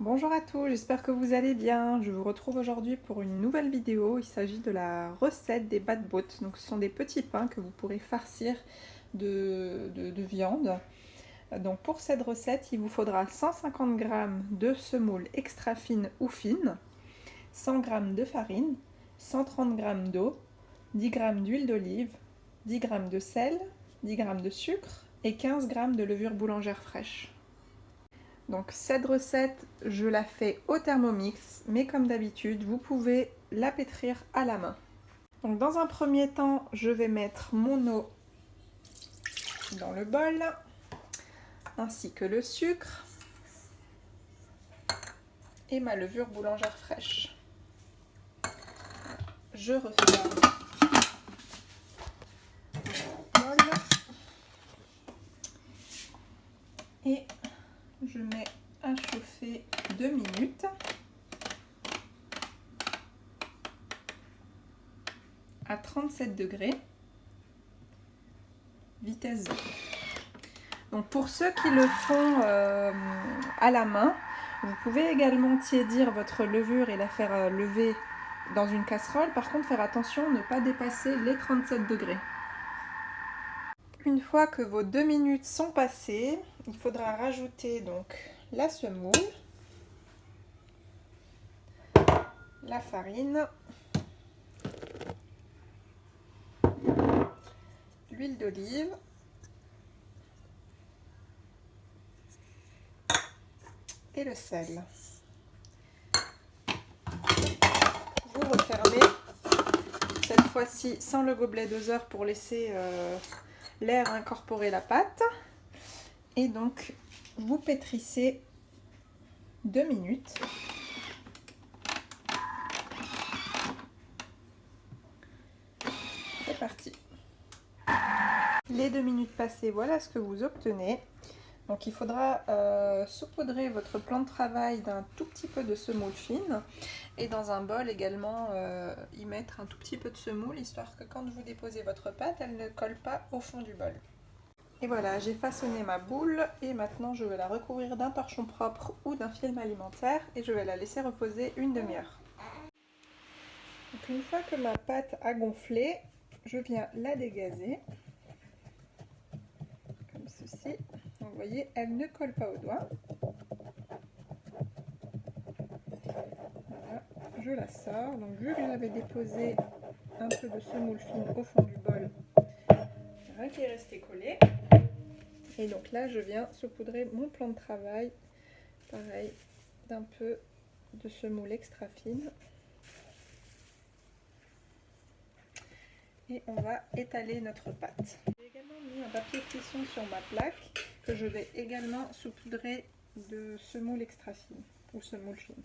Bonjour à tous, j'espère que vous allez bien. Je vous retrouve aujourd'hui pour une nouvelle vidéo. Il s'agit de la recette des batbots. Donc ce sont des petits pains que vous pourrez farcir de viande. Donc pour cette recette, il vous faudra 150 g de semoule extra fine ou fine, 100 g de farine, 130 g d'eau, 10 g d'huile d'olive, 10 g de sel, 10 g de sucre et 15 g de levure boulangère fraîche. Donc cette recette, je la fais au Thermomix, mais comme d'habitude, vous pouvez la pétrir à la main. Donc dans un premier temps, je vais mettre mon eau dans le bol, ainsi que le sucre et ma levure boulangère fraîche. Je referme le bol et je mets à chauffer 2 minutes. À 37 degrés, vitesse 2. Donc pour ceux qui le font à la main, vous pouvez également tiédir votre levure et la faire lever dans une casserole. Par contre, faire attention à ne pas dépasser les 37 degrés. Une fois que vos 2 minutes sont passées, il faudra rajouter donc la semoule, la farine, l'huile d'olive, et le sel. Vous refermez, cette fois-ci sans le gobelet doseur pour laisser l'air incorporer la pâte. Et donc, vous pétrissez 2 minutes. C'est parti. Les 2 minutes passées, voilà ce que vous obtenez. Donc il faudra saupoudrer votre plan de travail d'un tout petit peu de semoule fine et dans un bol également y mettre un tout petit peu de semoule histoire que quand vous déposez votre pâte, elle ne colle pas au fond du bol. Et voilà, j'ai façonné ma boule et maintenant je vais la recouvrir d'un torchon propre ou d'un film alimentaire et je vais la laisser reposer une demi-heure. Donc une fois que ma pâte a gonflé, je viens la dégazer comme ceci. Donc, vous voyez, elle ne colle pas au doigt. Voilà, je la sors. Donc vu que j'avais déposé un peu de semoule fine au fond du bol, rien qui est resté collé. Et donc là, je viens saupoudrer mon plan de travail, pareil, d'un peu de semoule extra fine. Et on va étaler notre pâte. J'ai également mis un papier cuisson sur ma plaque que je vais également saupoudrer de semoule extra fine ou semoule fine.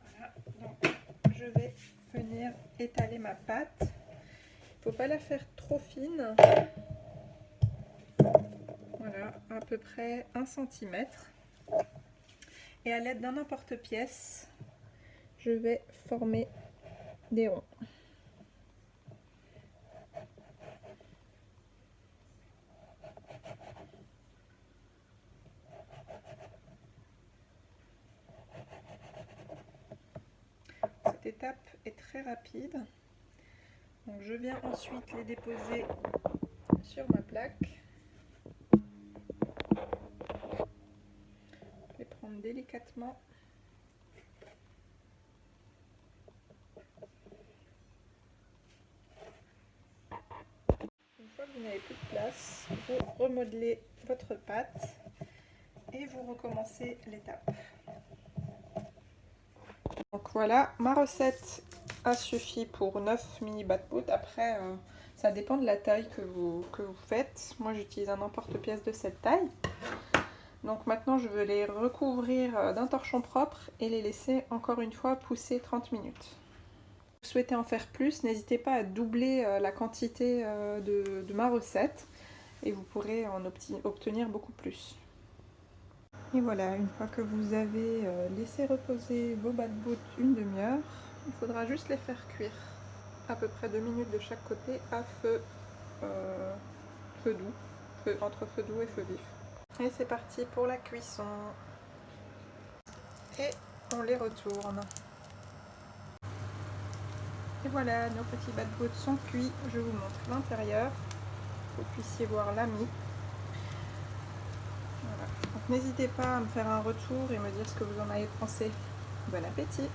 Voilà, donc je vais venir étaler ma pâte. Il ne faut pas la faire trop fine. Voilà, à peu près 1 cm. Et à l'aide d'un emporte-pièce, je vais former des ronds. Cette étape est très rapide. Donc je viens ensuite les déposer sur ma plaque. Les prendre délicatement. Une fois que vous n'avez plus de place, vous remodelez votre pâte et vous recommencez l'étape. Donc voilà, ma recette a suffi pour 9 mini batbots. Après, ça dépend de la taille que vous faites. Moi, j'utilise un emporte-pièce de cette taille. Donc maintenant, je vais les recouvrir d'un torchon propre et les laisser encore une fois pousser 30 minutes. Si vous souhaitez en faire plus, n'hésitez pas à doubler la quantité de ma recette et vous pourrez en obtenir beaucoup plus. Et voilà, une fois que vous avez laissé reposer vos batbots une demi-heure, il faudra juste les faire cuire à peu près 2 minutes de chaque côté à feu doux, entre feu doux et feu vif. Et c'est parti pour la cuisson. et on les retourne. Et voilà, nos petits bad-boats sont cuits. Je vous montre l'intérieur, que vous puissiez voir la mie. Voilà. Donc n'hésitez pas à me faire un retour et me dire ce que vous en avez pensé. Bon appétit!